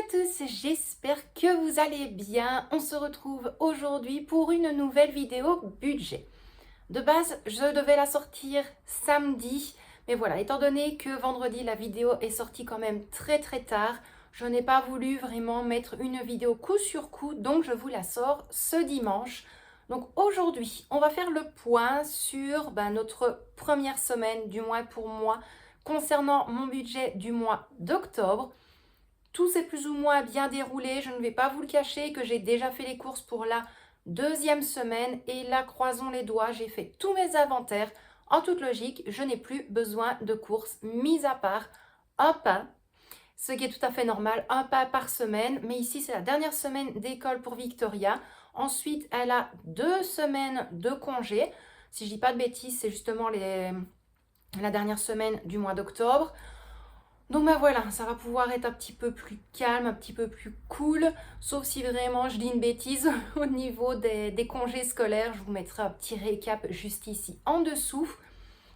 à tous, j'espère que vous allez bien. On se retrouve aujourd'hui pour une nouvelle vidéo budget. De base, je devais la sortir samedi, mais voilà, étant donné que vendredi la vidéo est sortie quand même très tard, je n'ai pas voulu vraiment mettre une vidéo coup sur coup, donc je vous la sors ce dimanche. Donc aujourd'hui, on va faire le point sur notre première semaine, du moins pour moi, concernant mon budget du mois d'octobre. Tout s'est plus ou moins bien déroulé, je ne vais pas vous le cacher que j'ai déjà fait les courses pour la deuxième semaine et là, croisons les doigts, j'ai fait tous mes inventaires. En toute logique, je n'ai plus besoin de courses, mis à part un pain, ce qui est tout à fait normal, un pain par semaine. Mais ici, c'est la dernière semaine d'école pour Victoria. Ensuite, elle a 2 semaines de congé. Si je dis pas de bêtises, c'est justement la dernière semaine du mois d'octobre. Donc voilà, ça va pouvoir être un petit peu plus calme, un petit peu plus cool, sauf si vraiment je dis une bêtise au niveau des congés scolaires. Je vous mettrai un petit récap juste ici en dessous.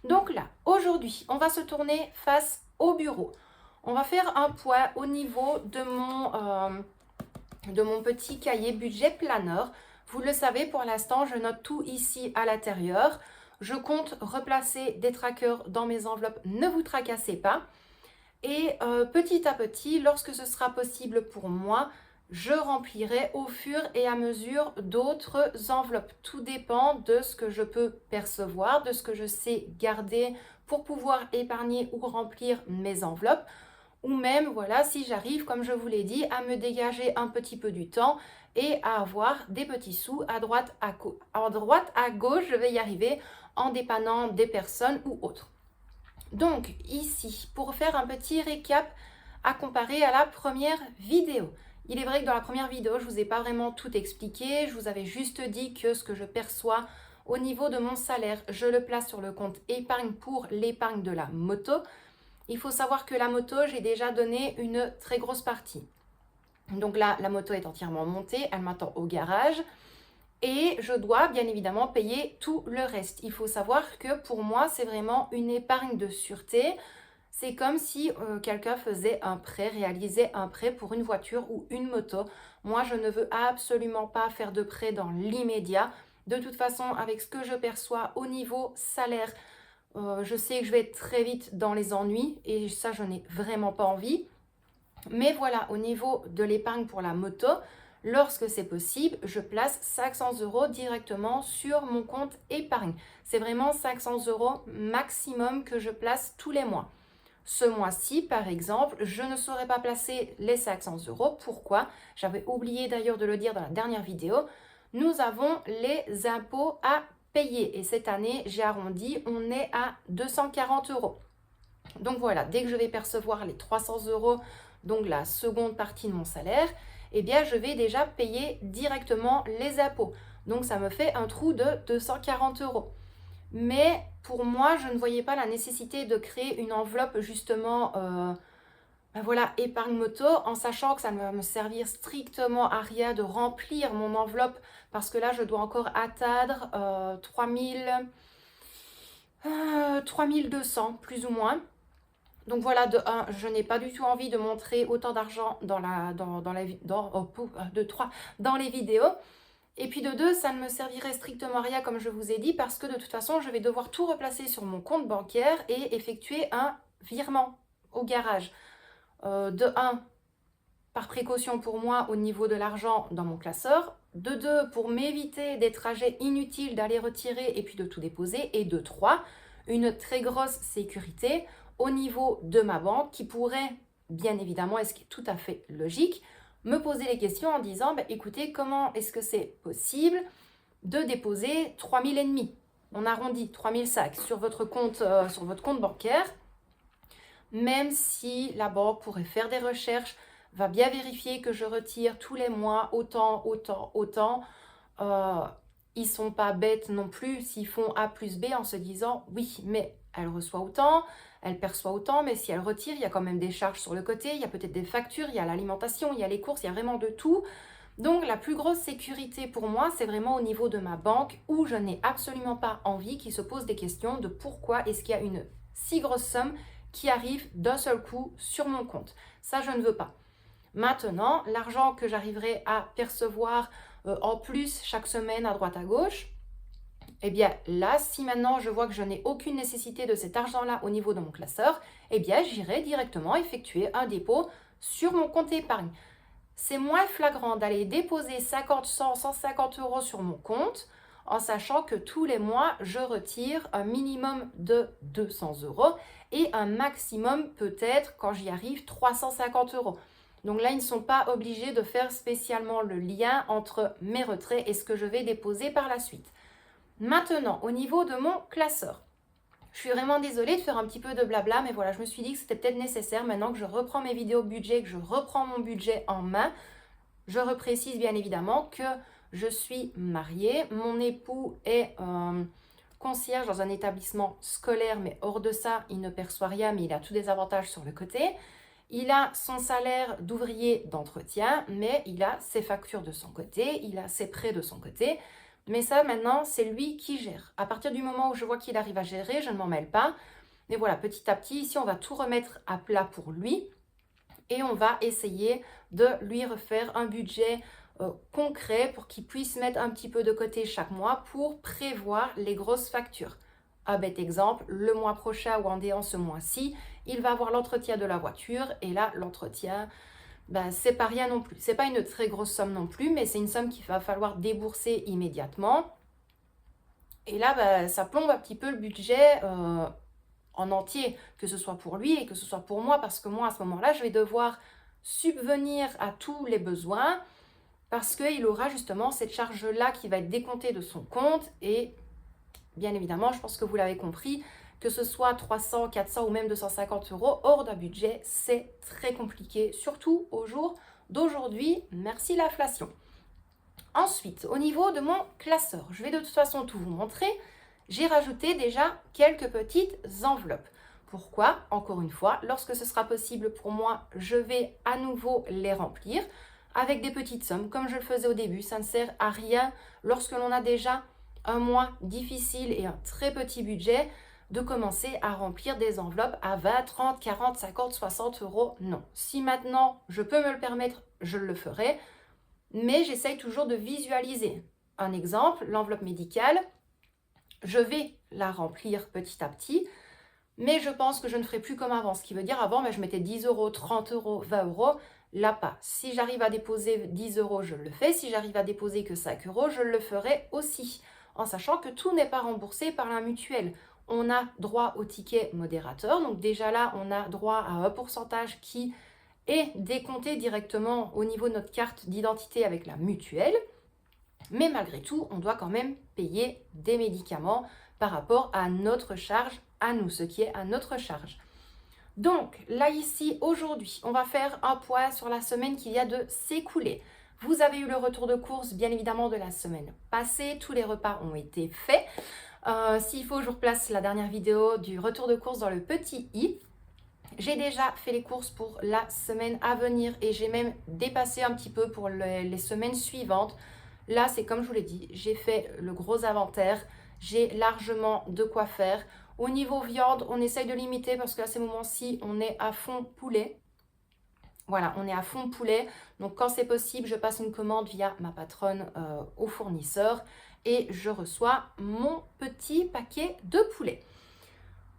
Donc là, aujourd'hui, on va se tourner face au bureau. On va faire un point au niveau de mon petit cahier budget planner. Vous le savez, pour l'instant, je note tout ici à l'intérieur. Je compte replacer des trackers dans mes enveloppes, ne vous tracassez pas. Et petit à petit, lorsque ce sera possible pour moi, je remplirai au fur et à mesure d'autres enveloppes. Tout dépend de ce que je peux percevoir, de ce que je sais garder pour pouvoir épargner ou remplir mes enveloppes. Ou même, voilà, si j'arrive, comme je vous l'ai dit, à me dégager un petit peu du temps et à avoir des petits sous à droite, à gauche, je vais y arriver en dépannant des personnes ou autres. Donc ici, pour faire un petit récap à comparer à la première vidéo. Il est vrai que dans la première vidéo, je ne vous ai pas vraiment tout expliqué. Je vous avais juste dit que ce que je perçois au niveau de mon salaire, je le place sur le compte épargne pour l'épargne de la moto. Il faut savoir que la moto, j'ai déjà donné une très grosse partie. Donc là, la moto est entièrement montée, elle m'attend au garage. Et je dois bien évidemment payer tout le reste. Il faut savoir que pour moi, c'est vraiment une épargne de sûreté. C'est comme si quelqu'un faisait un prêt, réalisait un prêt pour une voiture ou une moto. Moi, je ne veux absolument pas faire de prêt dans l'immédiat. De toute façon, avec ce que je perçois au niveau salaire, je sais que je vais être très vite dans les ennuis et ça, je n'ai vraiment pas envie. Mais voilà, au niveau de l'épargne pour la moto, lorsque c'est possible, je place 500 € directement sur mon compte épargne. C'est vraiment 500 € maximum que je place tous les mois. Ce mois-ci, par exemple, je ne saurais pas placer les 500 €. Pourquoi? J'avais oublié d'ailleurs de le dire dans la dernière vidéo. Nous avons les impôts à payer et cette année, j'ai arrondi, on est à 240 €. Donc voilà, dès que je vais percevoir les 300 €, donc la seconde partie de mon salaire, eh bien je vais déjà payer directement les impôts. Donc ça me fait un trou de 240 €. Mais pour moi, je ne voyais pas la nécessité de créer une enveloppe justement, voilà, épargne moto, en sachant que ça ne va me servir strictement à rien de remplir mon enveloppe parce que là, je dois encore atteindre 3200 plus ou moins. Donc voilà, de 1, je n'ai pas du tout envie de montrer autant d'argent dans les vidéos. Et puis de 2, ça ne me servirait strictement à rien, comme je vous ai dit, parce que de toute façon, je vais devoir tout replacer sur mon compte bancaire et effectuer un virement au garage. De 1, par précaution pour moi au niveau de l'argent dans mon classeur. De 2, pour m'éviter des trajets inutiles d'aller retirer et puis de tout déposer. Et de 3, une très grosse sécurité au niveau de ma banque qui pourrait, bien évidemment, et ce qui est tout à fait logique, me poser les questions en disant, écoutez, comment est-ce que c'est possible de déposer 3000 €? On arrondit 3005 sur votre compte bancaire, même si la banque pourrait faire des recherches, va bien vérifier que je retire tous les mois autant. Ils ne sont pas bêtes non plus s'ils font A plus B en se disant oui, mais elle reçoit autant, elle perçoit autant, mais si elle retire, il y a quand même des charges sur le côté, il y a peut-être des factures, il y a l'alimentation, il y a les courses, il y a vraiment de tout. Donc la plus grosse sécurité pour moi, c'est vraiment au niveau de ma banque où je n'ai absolument pas envie qu'ils se posent des questions de pourquoi est-ce qu'il y a une si grosse somme qui arrive d'un seul coup sur mon compte. Ça, je ne veux pas. Maintenant, l'argent que j'arriverai à percevoir en plus chaque semaine à droite à gauche, eh bien là, si maintenant je vois que je n'ai aucune nécessité de cet argent-là au niveau de mon classeur, eh bien j'irai directement effectuer un dépôt sur mon compte épargne. C'est moins flagrant d'aller déposer 50, 100, 150 euros sur mon compte en sachant que tous les mois, je retire un minimum de 200 euros et un maximum peut-être, quand j'y arrive, 350 euros. Donc là, ils ne sont pas obligés de faire spécialement le lien entre mes retraits et ce que je vais déposer par la suite. Maintenant, au niveau de mon classeur, je suis vraiment désolée de faire un petit peu de blabla, mais voilà, je me suis dit que c'était peut-être nécessaire maintenant que je reprends mes vidéos budget, que je reprends mon budget en main. Je reprécise bien évidemment que je suis mariée, mon époux est concierge dans un établissement scolaire, mais hors de ça, il ne perçoit rien, mais il a tous des avantages sur le côté. Il a son salaire d'ouvrier d'entretien, mais il a ses factures de son côté, il a ses prêts de son côté. Mais ça, maintenant, c'est lui qui gère. À partir du moment où je vois qu'il arrive à gérer, je ne m'en mêle pas. Mais voilà, petit à petit, ici, on va tout remettre à plat pour lui. Et on va essayer de lui refaire un budget concret pour qu'il puisse mettre un petit peu de côté chaque mois pour prévoir les grosses factures. Un bête exemple, le mois prochain ou en déant ce mois-ci, il va avoir l'entretien de la voiture et là, l'entretien, ben, c'est pas rien non plus. C'est pas une très grosse somme non plus, mais c'est une somme qu'il va falloir débourser immédiatement. Et là, ben, ça plombe un petit peu le budget en entier, que ce soit pour lui et que ce soit pour moi, parce que moi, à ce moment-là, je vais devoir subvenir à tous les besoins parce qu'il aura justement cette charge-là qui va être décomptée de son compte et bien évidemment, je pense que vous l'avez compris, que ce soit 300, 400 ou même 250 euros hors d'un budget, c'est très compliqué, surtout au jour d'aujourd'hui, merci l'inflation. Ensuite, au niveau de mon classeur, je vais de toute façon tout vous montrer. J'ai rajouté déjà quelques petites enveloppes. Pourquoi? Encore une fois, lorsque ce sera possible pour moi, je vais à nouveau les remplir avec des petites sommes, comme je le faisais au début. Ça ne sert à rien lorsque l'on a déjà un mois difficile et un très petit budget de commencer à remplir des enveloppes à 20, 30, 40, 50, 60 euros. Non. Si maintenant je peux me le permettre, je le ferai. Mais j'essaye toujours de visualiser. Un exemple, l'enveloppe médicale, je vais la remplir petit à petit, mais je pense que je ne ferai plus comme avant. Ce qui veut dire avant, je mettais 10 euros, 30 euros, 20 euros. Là, pas. Si j'arrive à déposer 10 euros, je le fais. Si j'arrive à déposer que 5 euros, je le ferai aussi. En sachant que tout n'est pas remboursé par la mutuelle. On a droit au ticket modérateur. Donc déjà là, on a droit à un pourcentage qui est décompté directement au niveau de notre carte d'identité avec la mutuelle. Mais malgré tout, on doit quand même payer des médicaments par rapport à notre charge à nous, ce qui est à notre charge. Donc là ici, aujourd'hui, on va faire un point sur la semaine qui vient de s'écouler. Vous avez eu le retour de course, bien évidemment, de la semaine passée. Tous les repas ont été faits. S'il faut, je replace la dernière vidéo du retour de course dans le petit i. J'ai déjà fait les courses pour la semaine à venir et j'ai même dépassé un petit peu pour les semaines suivantes. Là, c'est comme je vous l'ai dit, j'ai fait le gros inventaire. J'ai largement de quoi faire. Au niveau viande, on essaye de limiter parce qu'à ces moments-ci, on est à fond poulet. Voilà, on est à fond poulet. Donc, quand c'est possible, je passe une commande via ma patronne au fournisseur et je reçois mon petit paquet de poulet.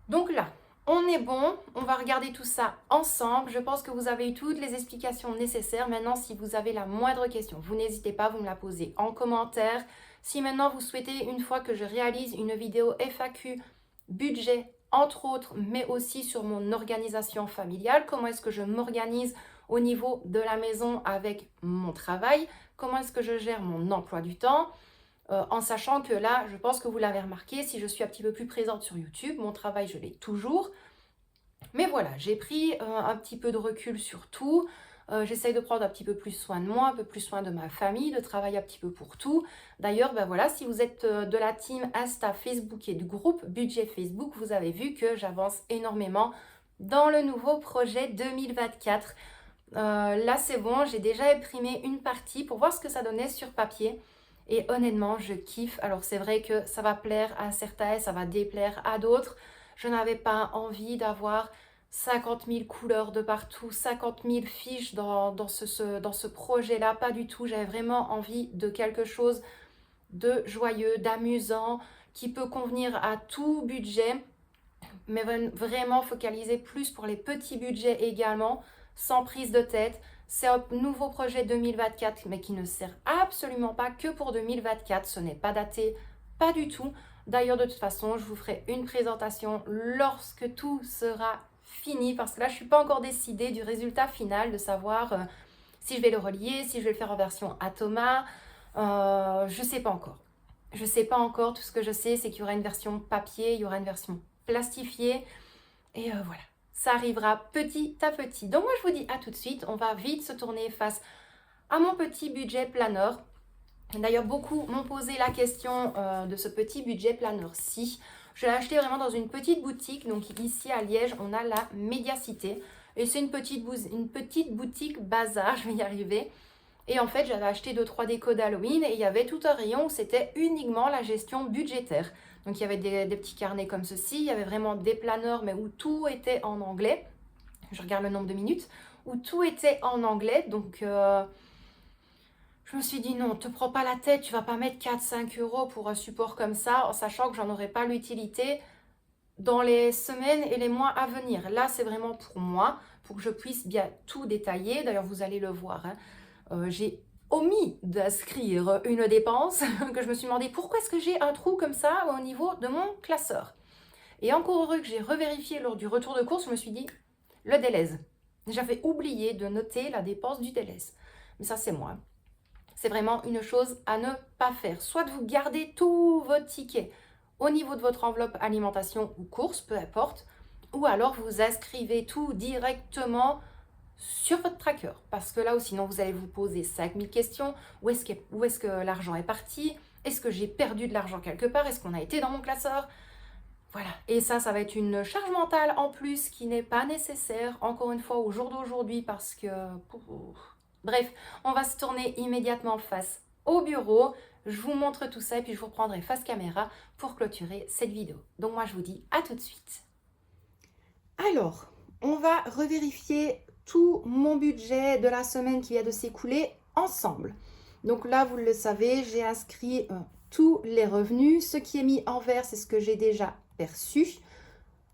Donc là, on est bon, on va regarder tout ça ensemble. Je pense que vous avez eu toutes les explications nécessaires. Maintenant, si vous avez la moindre question, vous n'hésitez pas, vous me la posez en commentaire. Si maintenant vous souhaitez, une fois que je réalise une vidéo FAQ, budget, entre autres, mais aussi sur mon organisation familiale, comment est-ce que je m'organise au niveau de la maison avec mon travail, comment est-ce que je gère mon emploi du temps, en sachant que là, je pense que vous l'avez remarqué, si je suis un petit peu plus présente sur YouTube, mon travail, je l'ai toujours. Mais voilà, j'ai pris un petit peu de recul sur tout. J'essaye de prendre un petit peu plus soin de moi, un peu plus soin de ma famille, de travailler un petit peu pour tout. D'ailleurs, voilà, si vous êtes de la team Insta Facebook et du groupe Budget Facebook, vous avez vu que j'avance énormément dans le nouveau projet 2024. Là, c'est bon, j'ai déjà imprimé une partie pour voir ce que ça donnait sur papier. Et honnêtement, je kiffe. Alors, c'est vrai que ça va plaire à certains, ça va déplaire à d'autres. Je n'avais pas envie d'avoir 50 000 couleurs de partout, 50 000 fiches dans ce projet-là. Pas du tout. J'avais vraiment envie de quelque chose de joyeux, d'amusant, qui peut convenir à tout budget, mais vraiment focaliser plus pour les petits budgets également, sans prise de tête. C'est un nouveau projet 2024, mais qui ne sert absolument pas que pour 2024. Ce n'est pas daté, pas du tout. D'ailleurs, de toute façon, je vous ferai une présentation lorsque tout sera fini, parce que là, je ne suis pas encore décidée du résultat final, de savoir si je vais le relier, si je vais le faire en version Atoma. Je ne sais pas encore. Je ne sais pas encore. Tout ce que je sais, c'est qu'il y aura une version papier, il y aura une version plastifiée. Et voilà, ça arrivera petit à petit. Donc moi, je vous dis à tout de suite. On va vite se tourner face à mon petit budget planner. D'ailleurs, beaucoup m'ont posé la question de ce petit budget planner-ci. Je l'ai acheté vraiment dans une petite boutique. Donc ici à Liège, on a la Médiacité. Et c'est une petite boutique bazar, je vais y arriver. Et en fait, j'avais acheté 2-3 décos d'Halloween et il y avait tout un rayon où c'était uniquement la gestion budgétaire. Donc il y avait des petits carnets comme ceci, il y avait vraiment des planeurs mais où tout était en anglais. Je regarde le nombre de minutes, où tout était en anglais. Donc je me suis dit non, te prends pas la tête, tu vas pas mettre 4-5 euros pour un support comme ça, en sachant que j'en aurais pas l'utilité dans les semaines et les mois à venir. Là, c'est vraiment pour moi, pour que je puisse bien tout détailler. D'ailleurs, vous allez le voir, hein. J'ai omis d'inscrire une dépense que je me suis demandé pourquoi est-ce que j'ai un trou comme ça au niveau de mon classeur. Et encore heureux que j'ai revérifié lors du retour de course, je me suis dit, le délèze. J'avais oublié de noter la dépense du délèze. Mais ça, c'est moi. C'est vraiment une chose à ne pas faire. Soit vous gardez tous vos tickets au niveau de votre enveloppe alimentation ou course, peu importe, ou alors vous inscrivez tout directement sur votre tracker. Parce que là aussi, sinon, vous allez vous poser 5000 questions. Où est-ce que l'argent est parti? Est-ce que j'ai perdu de l'argent quelque part? Est-ce qu'on a été dans mon classeur? Voilà. Et ça va être une charge mentale en plus qui n'est pas nécessaire, encore une fois, au jour d'aujourd'hui, parce que... Bref, on va se tourner immédiatement face au bureau. Je vous montre tout ça et puis je vous reprendrai face caméra pour clôturer cette vidéo. Donc moi, je vous dis à tout de suite. Alors, on va revérifier tout mon budget de la semaine qui vient de s'écouler ensemble. Donc là, vous le savez, j'ai inscrit tous les revenus. Ce qui est mis en vert, c'est ce que j'ai déjà perçu.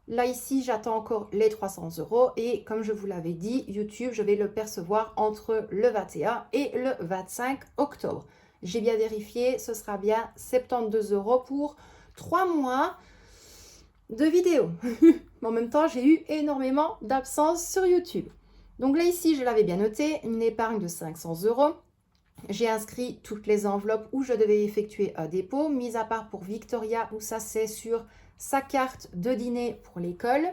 Là, ici, j'attends encore les 300 euros. Et comme je vous l'avais dit, YouTube, je vais le percevoir entre le 21 et le 25 octobre. J'ai bien vérifié, ce sera bien 72 euros pour 3 mois de vidéos. Mais en même temps, j'ai eu énormément d'absences sur YouTube. Donc là, ici, je l'avais bien noté, une épargne de 500 euros. J'ai inscrit toutes les enveloppes où je devais effectuer un dépôt, mis à part pour Victoria, où ça c'est sur sa carte de dîner pour l'école.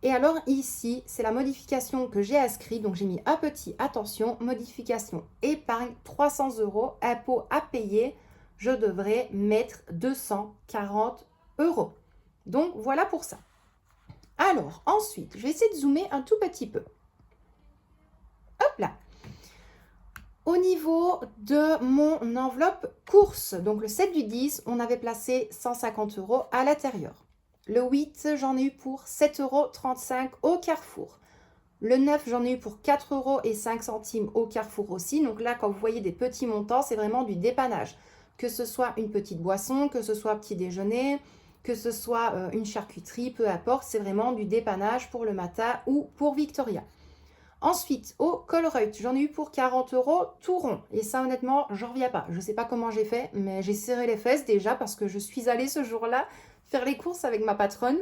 Et alors ici, c'est la modification que j'ai inscrite. Donc j'ai mis un petit attention, modification épargne 300 euros, impôt à payer. Je devrais mettre 240 euros. Donc voilà pour ça. Alors ensuite, je vais essayer de zoomer un tout petit peu. Hop là. Au niveau de mon enveloppe course, donc le 7 du 10, on avait placé 150 euros à l'intérieur. Le 8, j'en ai eu pour 7,35 € au Carrefour. Le 9, j'en ai eu pour 4,05 € au Carrefour aussi. Donc là, quand vous voyez des petits montants, c'est vraiment du dépannage. Que ce soit une petite boisson, que ce soit petit déjeuner, que ce soit une charcuterie, peu importe, c'est vraiment du dépannage pour le matin ou pour Victoria. Ensuite, au Colruyt, j'en ai eu pour 40 euros tout rond. Et ça, honnêtement, j'en reviens pas. Je ne sais pas comment j'ai fait, mais j'ai serré les fesses déjà parce que je suis allée ce jour-là faire les courses avec ma patronne.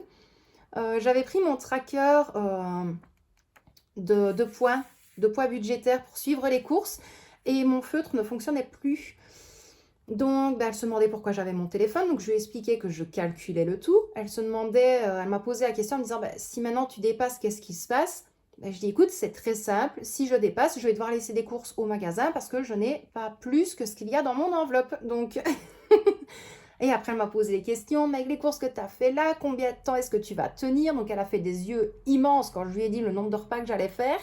J'avais pris mon tracker de poids budgétaire pour suivre les courses et mon feutre ne fonctionnait plus. Donc, elle se demandait pourquoi j'avais mon téléphone. Donc, je lui ai expliqué que je calculais le tout. Elle m'a posé la question en me disant si maintenant tu dépasses, qu'est-ce qui se passe? Je dis écoute, c'est très simple. Si je dépasse, je vais devoir laisser des courses au magasin parce que je n'ai pas plus que ce qu'il y a dans mon enveloppe. Donc, et après, elle m'a posé les questions. Mais avec les courses que tu as fait là, combien de temps est-ce que tu vas tenir? Donc, elle a fait des yeux immenses quand je lui ai dit le nombre de repas que j'allais faire.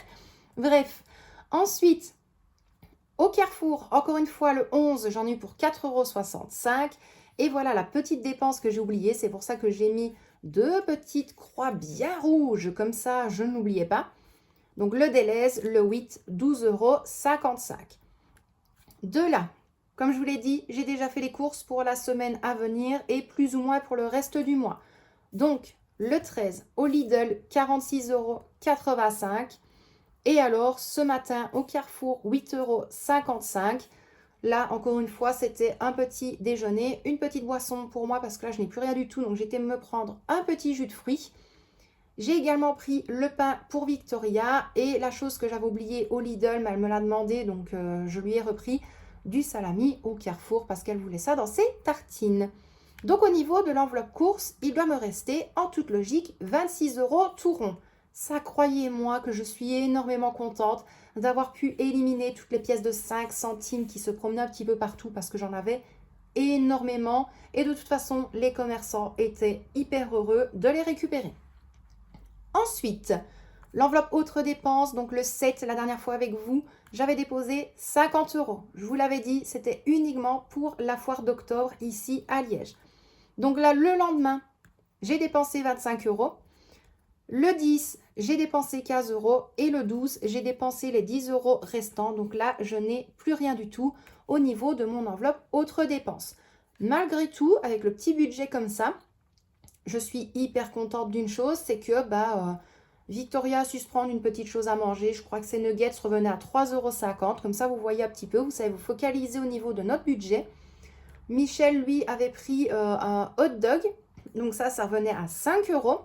Bref. Ensuite, au Carrefour, encore une fois, le 11, j'en ai eu pour 4,65 €. Et voilà la petite dépense que j'ai oubliée. C'est pour ça que j'ai mis 2 petites croix bien rouges, comme ça je ne l'oubliais pas. Donc le Delhaize, le 8, 12,55 €. De là, comme je vous l'ai dit, j'ai déjà fait les courses pour la semaine à venir et plus ou moins pour le reste du mois. Donc le 13 au Lidl, 46,85 €. Et alors ce matin au Carrefour, 8,55 €. Là, encore une fois, c'était un petit déjeuner, une petite boisson pour moi parce que là, je n'ai plus rien du tout. Donc, j'étais me prendre un petit jus de fruits. J'ai également pris le pain pour Victoria et la chose que j'avais oubliée au Lidl, mais elle me l'a demandé, donc je lui ai repris du salami au Carrefour parce qu'elle voulait ça dans ses tartines. Donc, au niveau de l'enveloppe course, il doit me rester, en toute logique, 26 € tout rond. Ça, croyez-moi que je suis énormément contente d'avoir pu éliminer toutes les pièces de 5 centimes qui se promenaient un petit peu partout parce que j'en avais énormément. Et de toute façon, les commerçants étaient hyper heureux de les récupérer. Ensuite, l'enveloppe autres dépenses, donc le 7, la dernière fois avec vous, j'avais déposé 50 €. Je vous l'avais dit, c'était uniquement pour la foire d'octobre ici à Liège. Donc là, le lendemain, j'ai dépensé 25 €. Le 10, j'ai dépensé 15 € et le 12, j'ai dépensé les 10 € restants. Donc là, je n'ai plus rien du tout au niveau de mon enveloppe autres dépenses. Malgré tout, avec le petit budget comme ça, je suis hyper contente d'une chose, c'est que Victoria a su se prendre une petite chose à manger. Je crois que ces nuggets revenaient à 3,50 €. Comme ça, vous voyez un petit peu, vous savez vous focaliser au niveau de notre budget. Michel, lui, avait pris un hot dog. Donc ça revenait à 5 €.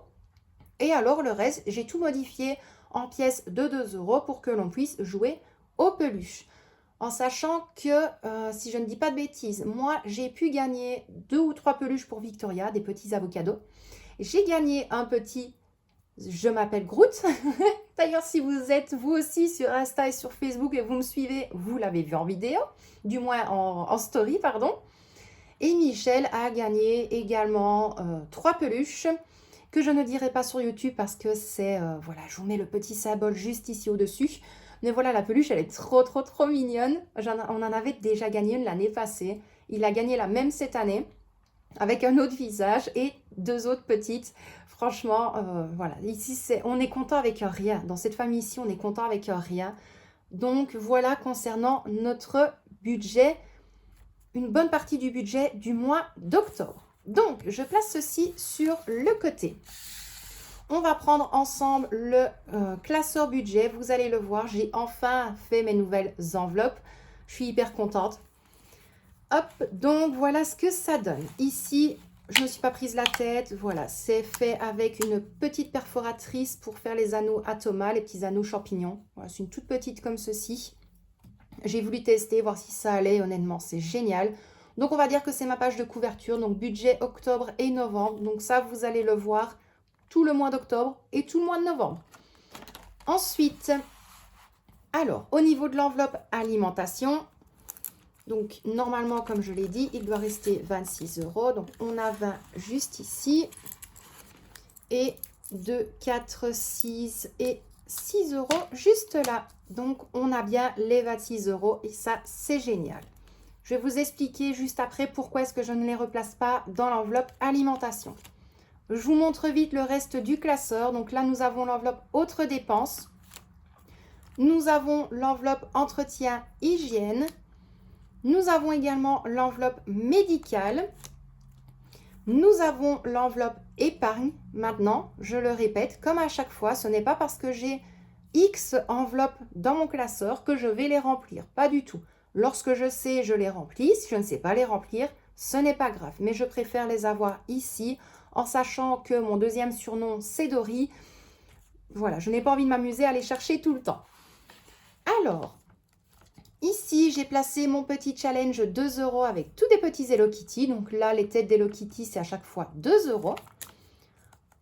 Et alors le reste, j'ai tout modifié en pièces de 2 € pour que l'on puisse jouer aux peluches. En sachant que, si je ne dis pas de bêtises, moi j'ai pu gagner 2 ou 3 peluches pour Victoria, des petits avocados. J'ai gagné un petit je m'appelle Groot. D'ailleurs, si vous êtes vous aussi sur Insta et sur Facebook et vous me suivez, vous l'avez vu en vidéo, du moins en story, pardon. Et Michel a gagné également 3 peluches que je ne dirai pas sur YouTube parce que c'est, voilà, je vous mets le petit symbole juste ici au-dessus. Mais voilà, la peluche, elle est trop, trop, trop mignonne. On en avait déjà gagné une l'année passée. Il a gagné la même cette année avec un autre visage et 2 autres petites. Franchement, voilà, ici, on est content avec rien. Dans cette famille ici, on est content avec rien. Donc, voilà concernant notre budget, une bonne partie du budget du mois d'octobre. Donc, je place ceci sur le côté. On va prendre ensemble le classeur budget. Vous allez le voir, j'ai enfin fait mes nouvelles enveloppes. Je suis hyper contente. Hop, donc voilà ce que ça donne. Ici, je ne me suis pas prise la tête. Voilà, c'est fait avec une petite perforatrice pour faire les anneaux à Thomas, les petits anneaux champignons. Voilà, c'est une toute petite comme ceci. J'ai voulu tester, voir si ça allait. Honnêtement, c'est génial. Donc, on va dire que c'est ma page de couverture. Donc, budget octobre et novembre. Donc, ça, vous allez le voir tout le mois d'octobre et tout le mois de novembre. Ensuite, alors, au niveau de l'enveloppe alimentation, donc, normalement, comme je l'ai dit, il doit rester 26 €. Donc, on a 20 juste ici. Et 2, 4, 6 et 6 € juste là. Donc, on a bien les 26 € et ça, c'est génial. Je vais vous expliquer juste après pourquoi est-ce que je ne les replace pas dans l'enveloppe alimentation. Je vous montre vite le reste du classeur. Donc là, nous avons l'enveloppe autres dépenses. Nous avons l'enveloppe entretien hygiène. Nous avons également l'enveloppe médicale. Nous avons l'enveloppe épargne. Maintenant, je le répète, comme à chaque fois, ce n'est pas parce que j'ai X enveloppes dans mon classeur que je vais les remplir. Pas du tout. Lorsque je sais, je les remplis. Si je ne sais pas les remplir, ce n'est pas grave. Mais je préfère les avoir ici, en sachant que mon deuxième surnom, c'est Dory. Voilà, je n'ai pas envie de m'amuser à les chercher tout le temps. Alors, ici, j'ai placé mon petit challenge 2 € avec tous des petits Hello Kitty. Donc là, les têtes d'Hello Kitty, c'est à chaque fois 2 €.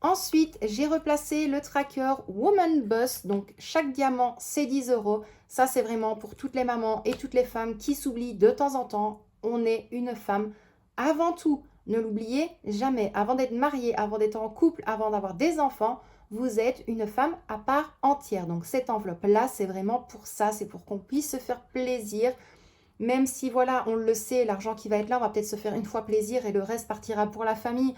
Ensuite, j'ai replacé le tracker Woman Boss. Donc, chaque diamant, c'est 10 €. Ça, c'est vraiment pour toutes les mamans et toutes les femmes qui s'oublient de temps en temps. On est une femme avant tout. Ne l'oubliez jamais. Avant d'être mariée, avant d'être en couple, avant d'avoir des enfants, vous êtes une femme à part entière. Donc, cette enveloppe-là, c'est vraiment pour ça. C'est pour qu'on puisse se faire plaisir. Même si, voilà, on le sait, l'argent qui va être là, on va peut-être se faire une fois plaisir et le reste partira pour la famille.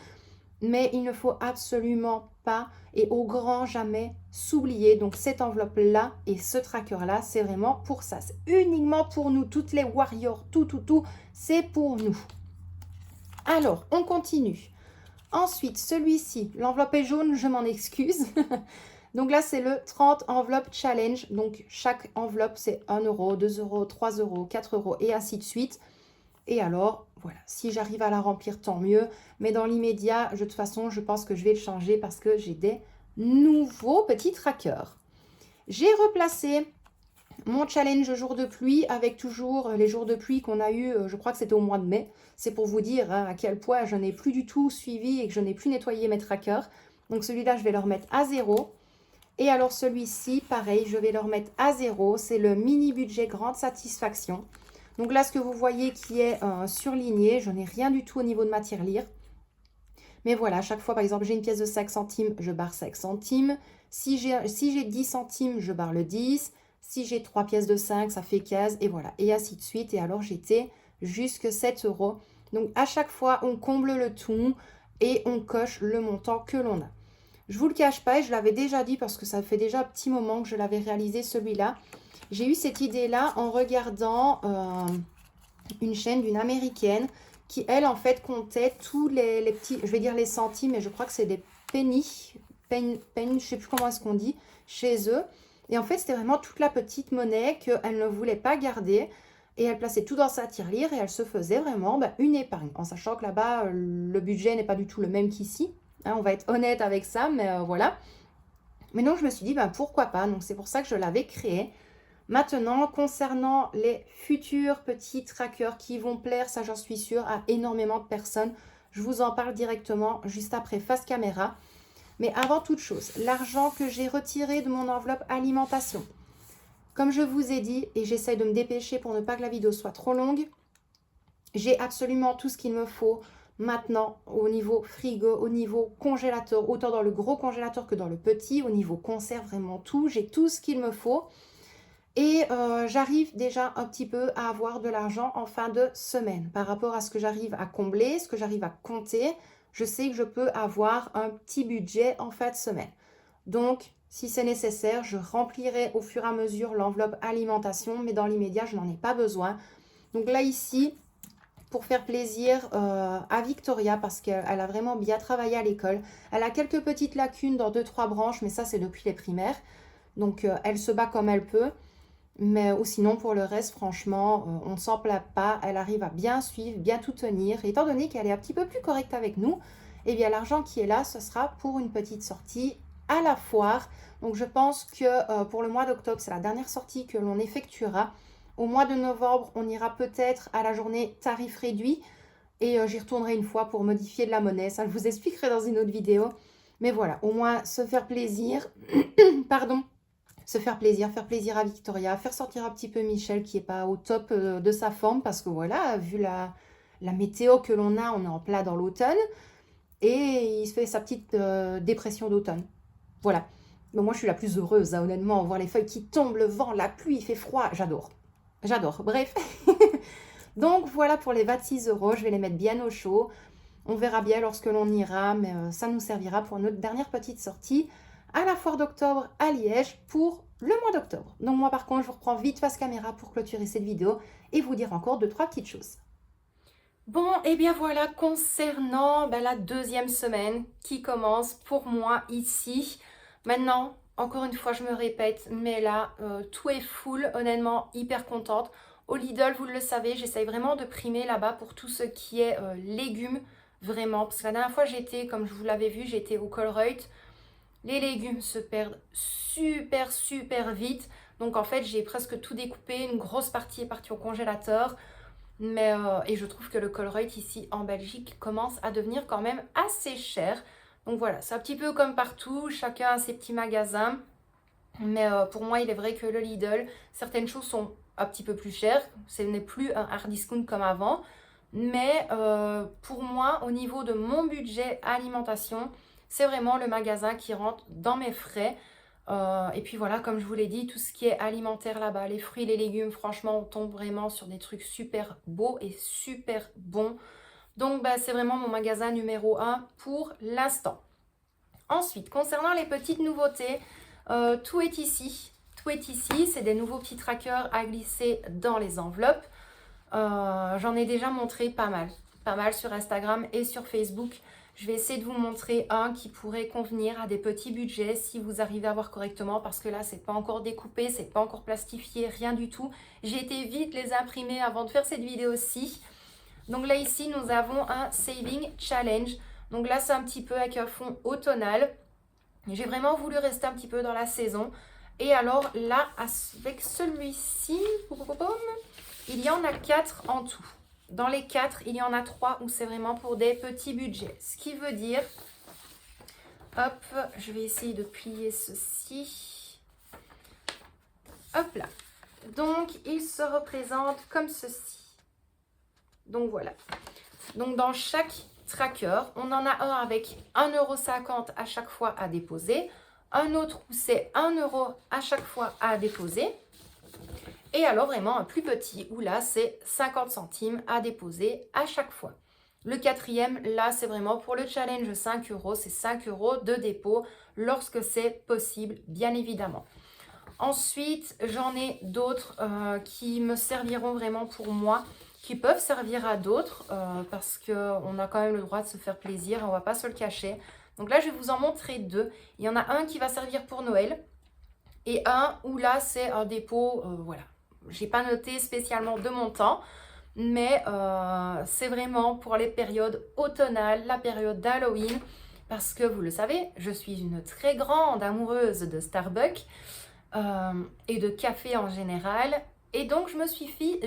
mais il ne faut absolument pas et au grand jamais s'oublier. Donc cette enveloppe-là et ce tracker-là, c'est vraiment pour ça. C'est uniquement pour nous, toutes les warriors, tout, c'est pour nous. Alors, on continue. Ensuite, celui-ci, l'enveloppe est jaune, je m'en excuse. Donc là, c'est le 30 enveloppe challenge. Donc chaque enveloppe, c'est 1 euro, 2 euros, 3 euros, 4 euros et ainsi de suite. Et alors, voilà, si j'arrive à la remplir, tant mieux. Mais dans l'immédiat, de toute façon, je pense que je vais le changer parce que j'ai des nouveaux petits trackers. J'ai replacé mon challenge jour de pluie avec toujours les jours de pluie qu'on a eu, je crois que c'était au mois de mai. C'est pour vous dire hein, à quel point je n'ai plus du tout suivi et que je n'ai plus nettoyé mes trackers. Donc celui-là, je vais le remettre à 0. Et alors celui-ci, pareil, je vais le remettre à 0. C'est le mini budget grande satisfaction. Donc là, ce que vous voyez qui est surligné, je n'ai rien du tout au niveau de ma tirelire. Mais voilà, à chaque fois, par exemple, j'ai une pièce de 5 centimes, je barre 5 centimes. Si j'ai 10 centimes, je barre le 10. Si j'ai 3 pièces de 5, ça fait 15. Et voilà, et ainsi de suite. Et alors, j'étais jusque 7 euros. Donc, à chaque fois, on comble le tout et on coche le montant que l'on a. Je ne vous le cache pas, et je l'avais déjà dit parce que ça fait déjà un petit moment que je l'avais réalisé celui-là. J'ai eu cette idée-là en regardant une chaîne d'une américaine qui, elle, en fait, comptait tous les petits, je vais dire les centimes, mais je crois que c'est des pennies, penny, je ne sais plus comment est-ce qu'on dit, chez eux. Et en fait, c'était vraiment toute la petite monnaie qu'elle ne voulait pas garder. Et elle plaçait tout dans sa tirelire et elle se faisait vraiment une épargne. En sachant que là-bas, le budget n'est pas du tout le même qu'ici. Hein, on va être honnête avec ça, mais voilà. Mais donc, je me suis dit, pourquoi pas. Donc, c'est pour ça que je l'avais créé. Maintenant, concernant les futurs petits trackers qui vont plaire, ça j'en suis sûre, à énormément de personnes, je vous en parle directement juste après face caméra. Mais avant toute chose, l'argent que j'ai retiré de mon enveloppe alimentation. Comme je vous ai dit, et j'essaie de me dépêcher pour ne pas que la vidéo soit trop longue, j'ai absolument tout ce qu'il me faut maintenant au niveau frigo, au niveau congélateur, autant dans le gros congélateur que dans le petit, au niveau conserve, vraiment tout. J'ai tout ce qu'il me faut. Et j'arrive déjà un petit peu à avoir de l'argent en fin de semaine. Par rapport à ce que j'arrive à combler, ce que j'arrive à compter, je sais que je peux avoir un petit budget en fin de semaine. Donc, si c'est nécessaire, je remplirai au fur et à mesure l'enveloppe alimentation, mais dans l'immédiat, je n'en ai pas besoin. Donc là, ici, pour faire plaisir à Victoria, parce qu'elle a vraiment bien travaillé à l'école. Elle a quelques petites lacunes dans 2-3 branches, mais ça, c'est depuis les primaires. Donc, elle se bat comme elle peut. Mais ou sinon, pour le reste, franchement, on ne s'en plaint pas. Elle arrive à bien suivre, bien tout tenir. Et étant donné qu'elle est un petit peu plus correcte avec nous, eh bien, l'argent qui est là, ce sera pour une petite sortie à la foire. Donc, je pense que pour le mois d'octobre, c'est la dernière sortie que l'on effectuera. Au mois de novembre, on ira peut-être à la journée tarif réduit. Et j'y retournerai une fois pour modifier de la monnaie. Ça, je vous expliquerai dans une autre vidéo. Mais voilà, au moins se faire plaisir. Pardon. Se faire plaisir à Victoria, faire sortir un petit peu Michel qui n'est pas au top de sa forme parce que voilà, vu la météo que l'on a, on est en plein dans l'automne et il se fait sa petite dépression d'automne. Voilà. Mais moi, je suis la plus heureuse, hein, honnêtement, voir les feuilles qui tombent, le vent, la pluie, il fait froid, j'adore. J'adore. Bref. Donc, voilà pour les 26 euros. Je vais les mettre bien au chaud. On verra bien lorsque l'on ira, mais ça nous servira pour notre dernière petite sortie à la foire d'octobre à Liège pour le mois d'octobre. Donc moi par contre, je vous reprends vite face caméra pour clôturer cette vidéo et vous dire encore 2-3 petites choses. Bon, et bien voilà, concernant la deuxième semaine qui commence pour moi ici. Maintenant, encore une fois, je me répète, mais là, tout est full, honnêtement, hyper contente. Au Lidl, vous le savez, j'essaye vraiment de primer là-bas pour tout ce qui est légumes, vraiment. Parce que la dernière fois, j'étais, comme je vous l'avais vu, j'étais au Colruyt. Les légumes se perdent super vite. Donc en fait, j'ai presque tout découpé. Une grosse partie est partie au congélateur. Mais, et je trouve que le Colruyt ici en Belgique commence à devenir quand même assez cher. Donc voilà, c'est un petit peu comme partout. Chacun a ses petits magasins. Mais pour moi, il est vrai que le Lidl, certaines choses sont un petit peu plus chères. Ce n'est plus un hard discount comme avant. Mais pour moi, au niveau de mon budget alimentation, c'est vraiment le magasin qui rentre dans mes frais. Et puis voilà, comme je vous l'ai dit, tout ce qui est alimentaire là-bas, les fruits, les légumes, franchement, on tombe vraiment sur des trucs super beaux et super bons. Donc, c'est vraiment mon magasin numéro 1 pour l'instant. Ensuite, concernant les petites nouveautés, tout est ici. Tout est ici, c'est des nouveaux petits trackers à glisser dans les enveloppes. J'en ai déjà montré pas mal sur Instagram et sur Facebook. Je vais essayer de vous montrer un qui pourrait convenir à des petits budgets si vous arrivez à voir correctement, parce que là, c'est pas encore découpé, c'est pas encore plastifié, rien du tout. J'ai été vite les imprimer avant de faire cette vidéo-ci. Donc là, ici, nous avons un Saving Challenge. Donc là, c'est un petit peu avec un fond automnal. J'ai vraiment voulu rester un petit peu dans la saison. Et alors là, avec celui-ci, il y en a 4 en tout. Dans les 4, il y en a 3 où c'est vraiment pour des petits budgets. Ce qui veut dire, hop, je vais essayer de plier ceci. Hop là. Donc, il se représente comme ceci. Donc voilà. Donc dans chaque tracker, on en a un avec 1,50 € à chaque fois à déposer. Un autre où c'est 1 € à chaque fois à déposer. Et alors vraiment un plus petit où là c'est 50 centimes à déposer à chaque fois. Le quatrième, là c'est vraiment pour le challenge 5 €, c'est 5 € de dépôt lorsque c'est possible, bien évidemment. Ensuite, j'en ai d'autres qui me serviront vraiment pour moi, qui peuvent servir à d'autres parce qu'on a quand même le droit de se faire plaisir, on ne va pas se le cacher. Donc là, je vais vous en montrer 2. Il y en a un qui va servir pour Noël et un où là, c'est un dépôt, voilà. Je n'ai pas noté spécialement de montant, mais c'est vraiment pour les périodes automnales, la période d'Halloween, parce que vous le savez, je suis une très grande amoureuse de Starbucks et de café en général. Et donc, je me suis fait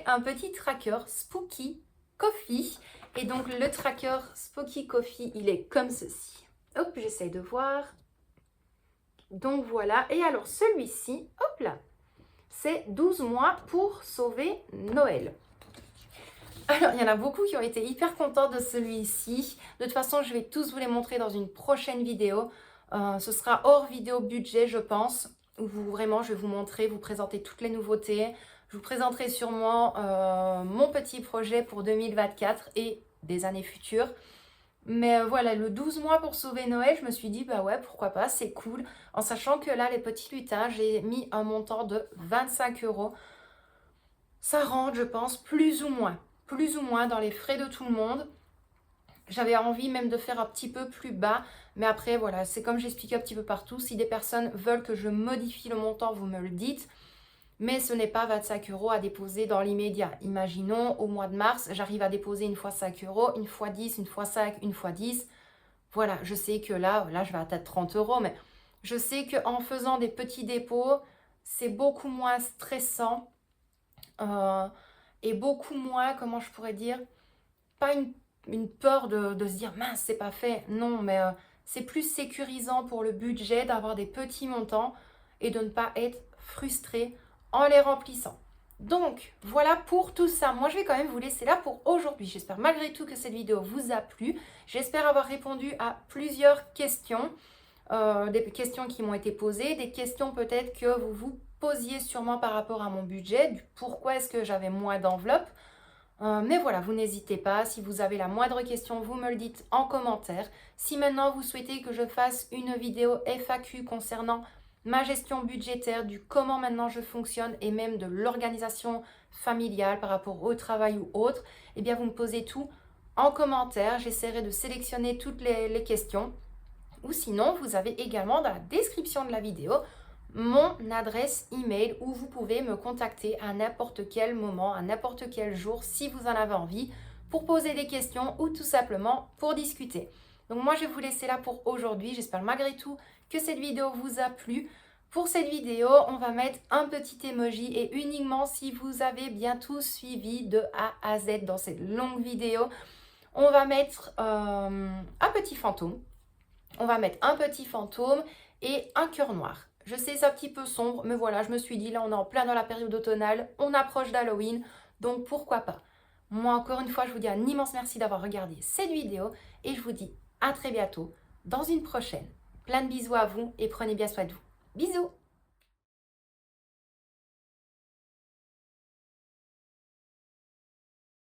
un petit tracker Spooky Coffee. Et donc, le tracker Spooky Coffee, il est comme ceci. Hop, j'essaye de voir. Donc, voilà. Et alors, celui-ci, hop là, c'est 12 mois pour sauver Noël. Alors, il y en a beaucoup qui ont été hyper contents de celui-ci. De toute façon, je vais tous vous les montrer dans une prochaine vidéo. Ce sera hors vidéo budget, je pense, où vraiment, je vais vous montrer, vous présenter toutes les nouveautés. Je vous présenterai sûrement mon petit projet pour 2024 et des années futures. Mais voilà, le 12 mois pour sauver Noël, je me suis dit, bah ouais, pourquoi pas, c'est cool. En sachant que là, les petits lutins, j'ai mis un montant de 25 €. Ça rentre, je pense, plus ou moins dans les frais de tout le monde. J'avais envie même de faire un petit peu plus bas, mais après, voilà, c'est comme j'explique un petit peu partout. Si des personnes veulent que je modifie le montant, vous me le dites. Mais ce n'est pas 25 € à déposer dans l'immédiat. Imaginons, au mois de mars, j'arrive à déposer une fois 5 €, une fois 10, une fois 5, une fois 10. Voilà, je sais que là je vais atteindre 30 €, mais je sais qu'en faisant des petits dépôts, c'est beaucoup moins stressant et beaucoup moins, comment je pourrais dire, pas une peur de se dire mince, c'est pas fait. Non, mais c'est plus sécurisant pour le budget d'avoir des petits montants et de ne pas être frustré en les remplissant. Donc, voilà pour tout ça. Moi, je vais quand même vous laisser là pour aujourd'hui. J'espère malgré tout que cette vidéo vous a plu. J'espère avoir répondu à plusieurs questions, des questions qui m'ont été posées, des questions peut-être que vous vous posiez sûrement par rapport à mon budget, du pourquoi est-ce que j'avais moins d'enveloppe. Mais voilà, vous n'hésitez pas. Si vous avez la moindre question, vous me le dites en commentaire. Si maintenant vous souhaitez que je fasse une vidéo FAQ concernant ma gestion budgétaire, du comment maintenant je fonctionne et même de l'organisation familiale par rapport au travail ou autre, eh bien vous me posez tout en commentaire. J'essaierai de sélectionner toutes les questions. Ou sinon, vous avez également dans la description de la vidéo mon adresse email où vous pouvez me contacter à n'importe quel moment, à n'importe quel jour si vous en avez envie pour poser des questions ou tout simplement pour discuter. Donc moi, je vais vous laisser là pour aujourd'hui. J'espère malgré tout que cette vidéo vous a plu. Pour cette vidéo, on va mettre un petit emoji et uniquement si vous avez bien tout suivi de A à Z dans cette longue vidéo, on va mettre un petit fantôme. On va mettre un petit fantôme et un cœur noir. Je sais, c'est un petit peu sombre, mais voilà, je me suis dit, là, on est en plein dans la période automnale, on approche d'Halloween, donc pourquoi pas. Moi, encore une fois, je vous dis un immense merci d'avoir regardé cette vidéo et je vous dis à très bientôt dans une prochaine. Plein de bisous à vous et prenez bien soin de vous. Bisous!